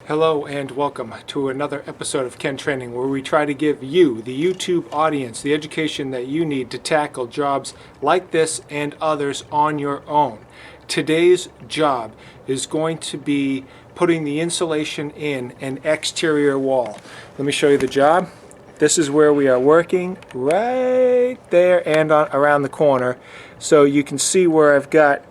Hello and welcome to another episode of Ken Training, where we try to give you, the YouTube audience, the education that you need to tackle jobs like this and others on your own. Today's job is going to be putting the insulation in an exterior wall. Let me show you the job. This is where we are working, right there and around the corner. So you can see where I've got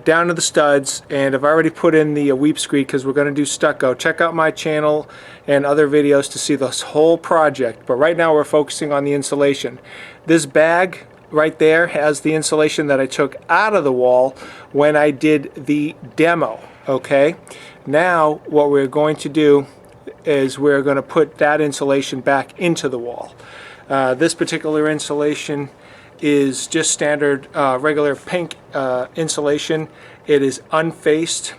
down to the studs, and I've already put in the weep screed because we're going to do stucco. Check out my channel and other videos to see this whole project, but right now we're focusing on the insulation. This bag right there has the insulation that I took out of the wall when I did the demo. Okay, now what we're going to do is we're going to put that insulation back into the wall. This particular insulation is just standard regular pink insulation. It is unfaced.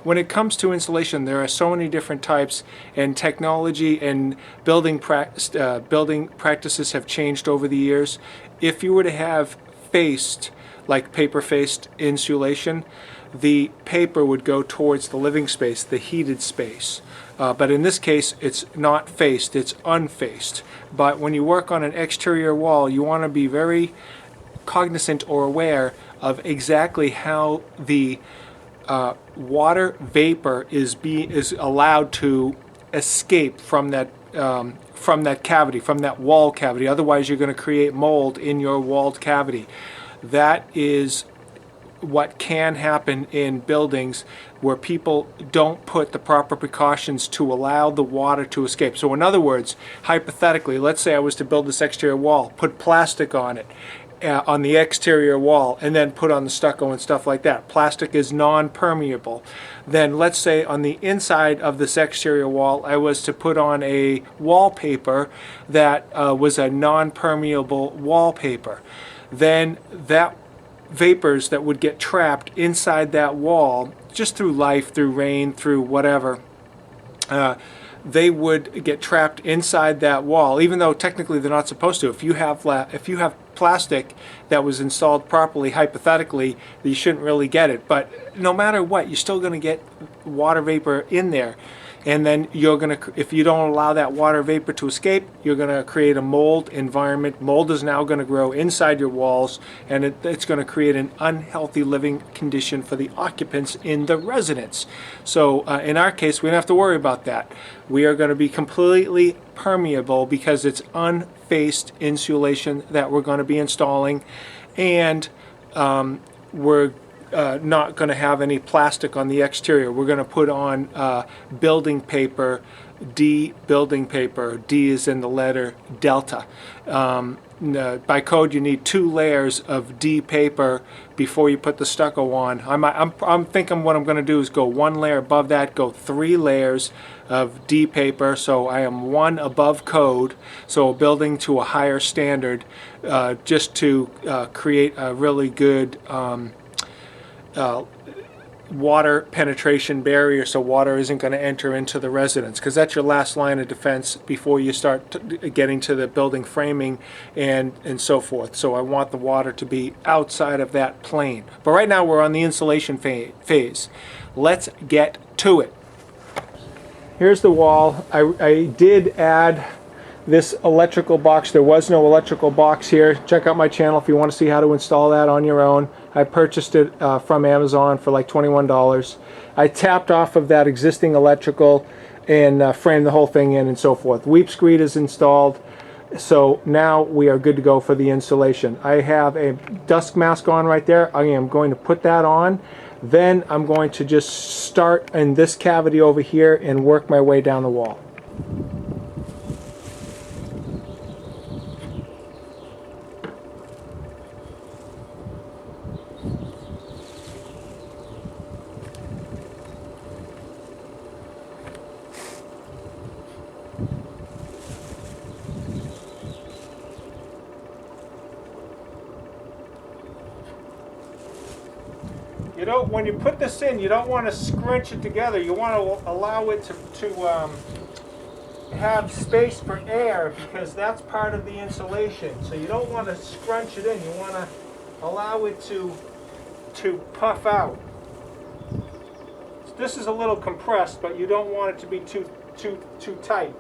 When it comes to insulation, there are so many different types, and technology and building practices have changed over the years. If you were to have faced, like paper faced insulation, the paper would go towards the living space, the heated space. But in this case, it's not faced, it's unfaced. But when you work on an exterior wall, you want to be very cognizant or aware of exactly how the water vapor is allowed to escape from that cavity, from that wall cavity. Otherwise, you're going to create mold in your walled cavity. That is what can happen in buildings where people don't put the proper precautions to allow the water to escape. So in other words, hypothetically, let's say I was to build this exterior wall, put plastic on it, on the exterior wall, and then put on the stucco and stuff like that. Plastic is non-permeable. Then let's say on the inside of this exterior wall, I was to put on a wallpaper that was a non-permeable wallpaper. Then that vapors that would get trapped inside that wall, just through life, through rain, through whatever, they would get trapped inside that wall, even though technically they're not supposed to. If you have plastic that was installed properly, hypothetically, you shouldn't really get it. But no matter what, you're still going to get water vapor in there. And then you're going to, if you don't allow that water vapor to escape, you're going to create a mold environment. Mold is now going to grow inside your walls, and it's going to create an unhealthy living condition for the occupants in the residence. So in our case, we don't have to worry about that. We are going to be completely permeable because it's unfaced insulation that we're going to be installing, and we're not going to have any plastic on the exterior. We're going to put on building paper, D building paper. D is in the letter delta. By code, you need 2 layers of D paper before you put the stucco on. I'm thinking what I'm going to do is go 1 layer above that, go 3 layers of D paper, so I am 1 above code, so building to a higher standard, just to create a really good water penetration barrier, so water isn't going to enter into the residence, because that's your last line of defense before you start getting to the building framing and so forth. So I want the water to be outside of that plane. But right now we're on the insulation phase. Let's get to it. Here's the wall. I did add this electrical box. There was no electrical box here. Check out my channel if you want to see how to install that on your own. I purchased it from Amazon for like $21. I tapped off of that existing electrical and framed the whole thing in and so forth. Weep screed is installed, so now we are good to go for the insulation. I have a dust mask on right there. I am going to put that on. Then I'm going to just start in this cavity over here and work my way down the wall. You don't, when you put this in, you don't want to scrunch it together. You want to allow it to have space for air, because that's part of the insulation. So you don't want to scrunch it in. You want to allow it to puff out. this is a little compressed, but you don't want it to be too tight.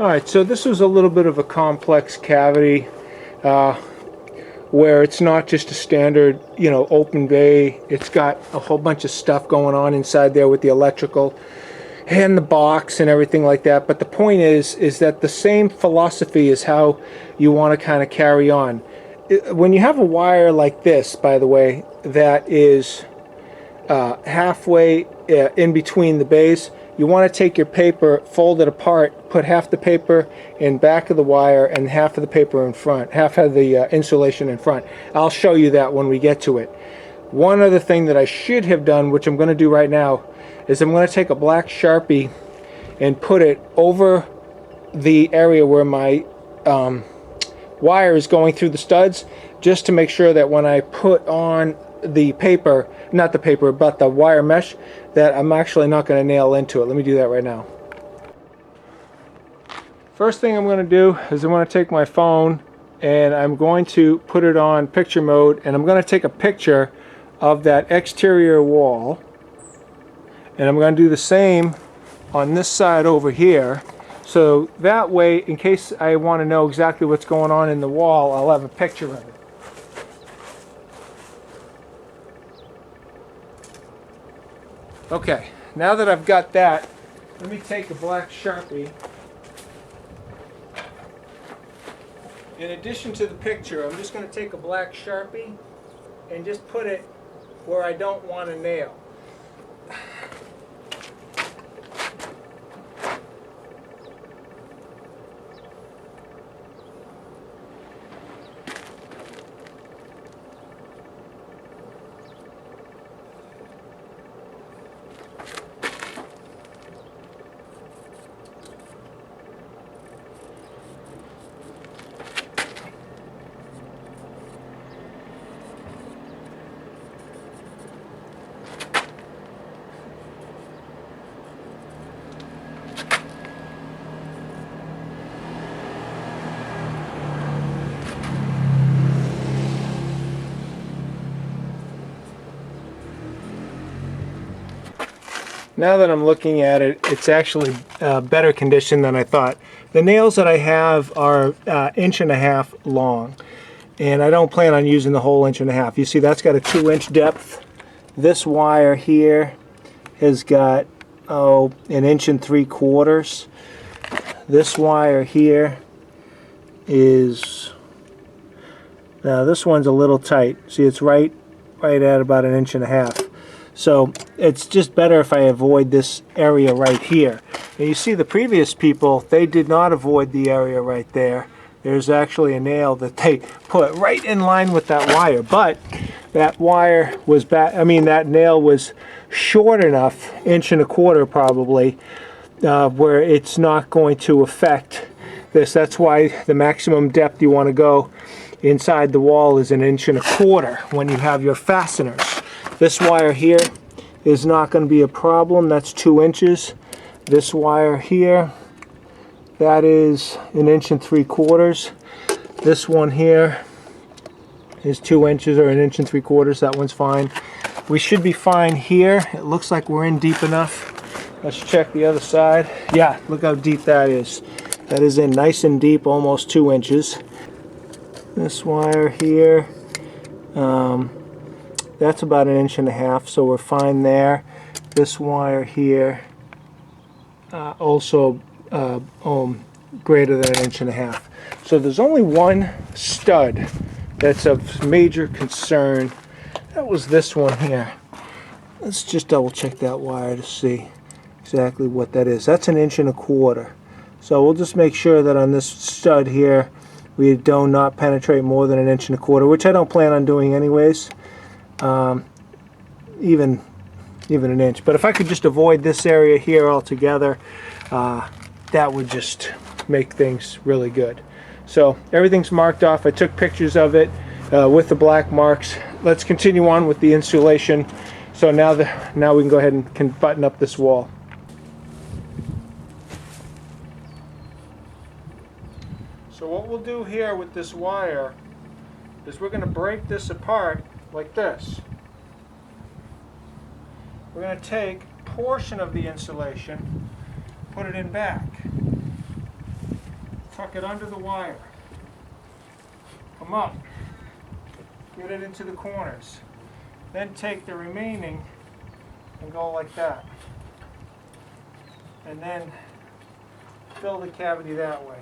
Alright, so this was a little bit of a complex cavity where it's not just a standard, open bay. It's got a whole bunch of stuff going on inside there with the electrical and the box and everything like that. But the point is that the same philosophy is how you want to kind of carry on. When you have a wire like this, by the way, that is halfway in between the bays, you want to take your paper, fold it apart, put half the paper in back of the wire and half of the paper in front, half of the insulation in front. I'll show you that when we get to it. One other thing that I should have done, which I'm going to do right now, is I'm going to take a black Sharpie and put it over the area where my wire is going through the studs, just to make sure that when I put on the paper, not the paper, but the wire mesh, that I'm actually not going to nail into it. Let me do that right now. First thing I'm going to do is I'm going to take my phone and I'm going to put it on picture mode, and I'm going to take a picture of that exterior wall, and I'm going to do the same on this side over here, so that way, in case I want to know exactly what's going on in the wall, I'll have a picture of it. Okay, now that I've got that, let me take a black Sharpie. In addition to the picture, I'm just going to take a black Sharpie and just put it where I don't want to nail. Now that I'm looking at it, it's actually better condition than I thought. The nails that I have are 1.5 inches long, and I don't plan on using the whole 1.5 inches. You see, that's got a 2-inch depth. This wire here has got 1.75 inches. This wire here is, now this one's a little tight. See, it's right at about 1.5 inches. So it's just better if I avoid this area right here. And you see the previous people, they did not avoid the area right there. There's actually a nail that they put right in line with that wire. But that wire was that nail was short enough, 1.25 inches probably, where it's not going to affect this. That's why the maximum depth you want to go inside the wall is 1.25 inches when you have your fasteners. This wire here is not going to be a problem. That's 2 inches. This wire here, that is 1.75 inches. This one here is 2 inches or 1 3/4. That one's fine. We should be fine here. It looks like we're in deep enough. Let's check the other side. Yeah, look how deep that is. That is in nice and deep, almost 2 inches. This wire here, that's about 1.5 inches, so we're fine there. This wire here, also greater than 1.5 inches. So there's only one stud that's of major concern. That was this one here. Let's just double check that wire to see exactly what that is. That's 1.25 inches. So we'll just make sure that on this stud here we do not penetrate more than 1.25 inches, which I don't plan on doing anyways. Even 1 inch. But if I could just avoid this area here altogether, that would just make things really good. So everything's marked off. I took pictures of it with the black marks. Let's continue on with the insulation. So now we can go ahead and can button up this wall. So what we'll do here with this wire is we're going to break this apart like this. We're going to take a portion of the insulation, put it in back, tuck it under the wire, come up, get it into the corners, then take the remaining and go like that, and then fill the cavity that way.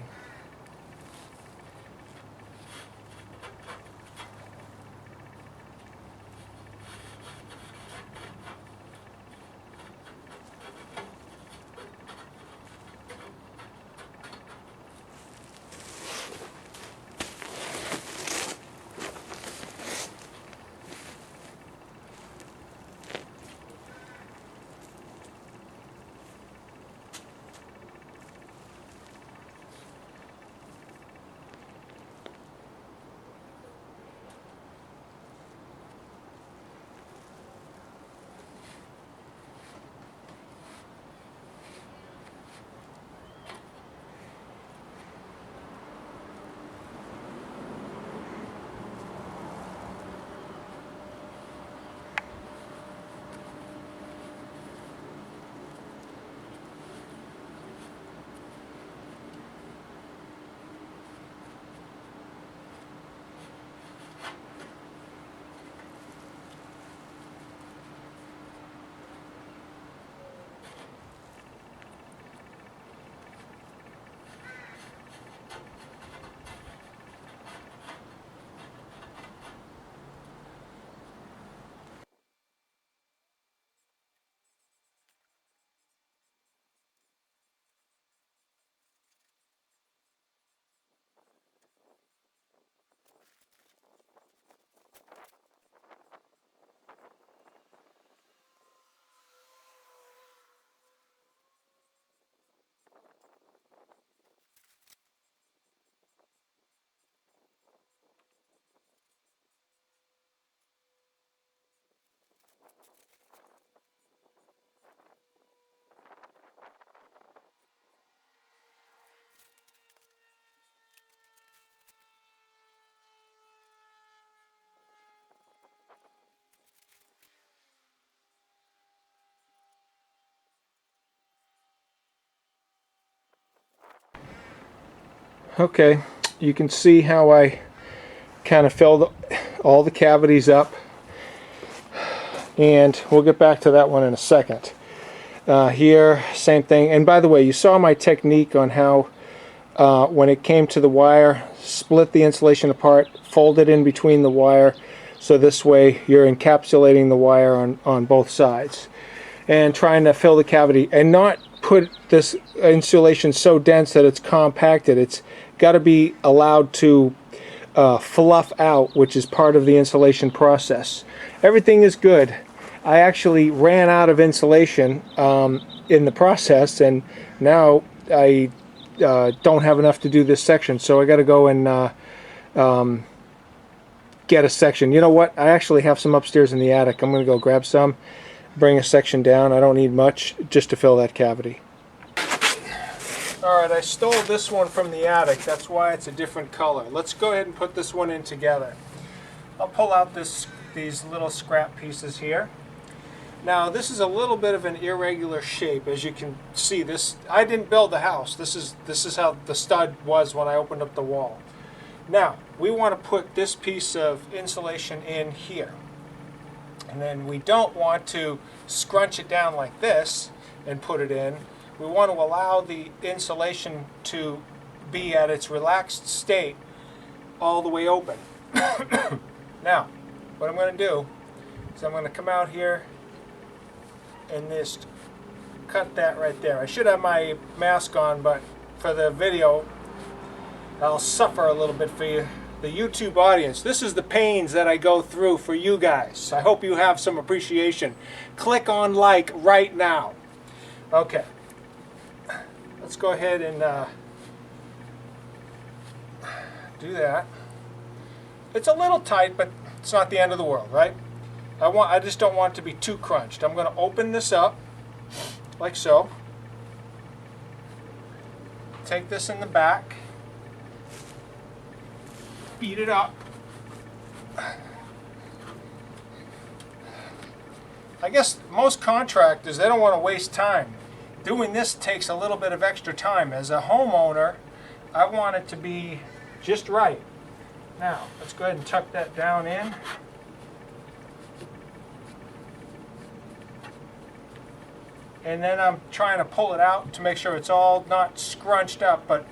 Okay, you can see how I kind of filled all the cavities up, and we'll get back to that one in a second. Here, same thing. And by the way, you saw my technique on how when it came to the wire, split the insulation apart, fold it in between the wire, so this way you're encapsulating the wire on both sides, and trying to fill the cavity and not put this insulation so dense that it's compacted. It's got to be allowed to fluff out, which is part of the insulation process. Everything is good. I actually ran out of insulation in the process, and now I don't have enough to do this section, so I got to go and get a section. You know what? I actually have some upstairs in the attic. I'm going to go grab some, bring a section down. I don't need much just to fill that cavity. Alright, I stole this one from the attic. That's why it's a different color. Let's go ahead and put this one in together. I'll pull out these little scrap pieces here. Now this is a little bit of an irregular shape, as you can see. This, I didn't build the house. This is how the stud was when I opened up the wall. Now we want to put this piece of insulation in here, and then we don't want to scrunch it down like this and put it in. We want to allow the insulation to be at its relaxed state all the way open. Now what I'm going to do is I'm going to come out here and just cut that right there. I should have my mask on, but for the video I'll suffer a little bit for you, the YouTube audience. This is the pains that I go through for you guys. I hope you have some appreciation. Click on like right now. Okay, let's go ahead and do that. It's a little tight, but it's not the end of the world, right? I just don't want it to be too crunched. I'm going to open this up like so. Take this in the back. Beat it up. I guess most contractors, they don't want to waste time. Doing this takes a little bit of extra time. As a homeowner, I want it to be just right. Now, let's go ahead and tuck that down in. And then I'm trying to pull it out to make sure it's all not scrunched up, but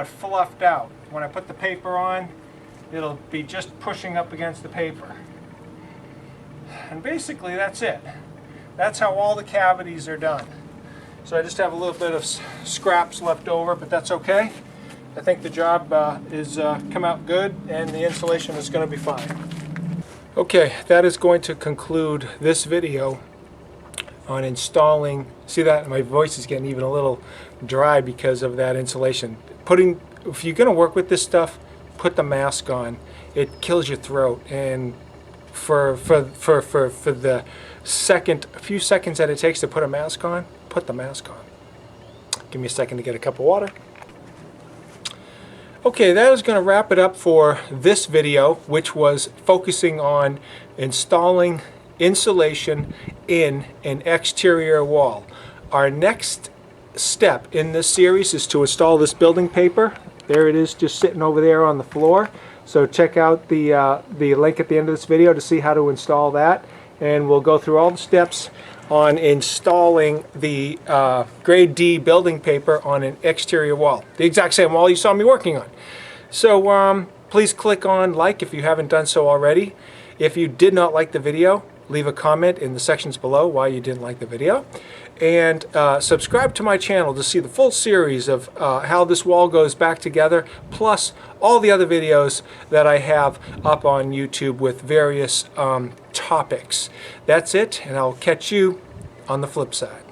fluffed out. When I put the paper on, it'll be just pushing up against the paper. And basically that's it. That's how all the cavities are done. So I just have a little bit of scraps left over, but that's okay. I think the job is come out good, and the insulation is going to be fine. Okay, that is going to conclude this video on installing. See that my voice is getting even a little dry because of that insulation. If you're going to work with this stuff, put the mask on. It kills your throat, and for the few seconds that it takes to put a mask on, put the mask on. Give me a second to get a cup of water. Okay, that is going to wrap it up for this video, which was focusing on installing insulation in an exterior wall. Our next step in this series is to install this building paper. There it is, just sitting over there on the floor. So check out the link at the end of this video to see how to install that, and we'll go through all the steps on installing the grade D building paper on an exterior wall, the exact same wall you saw me working on. So please click on like if you haven't done so already. If you did not like the video, leave a comment in the sections below why you didn't like the video, and subscribe to my channel to see the full series of how this wall goes back together, plus all the other videos that I have up on YouTube with various topics. That's it, and I'll catch you on the flip side.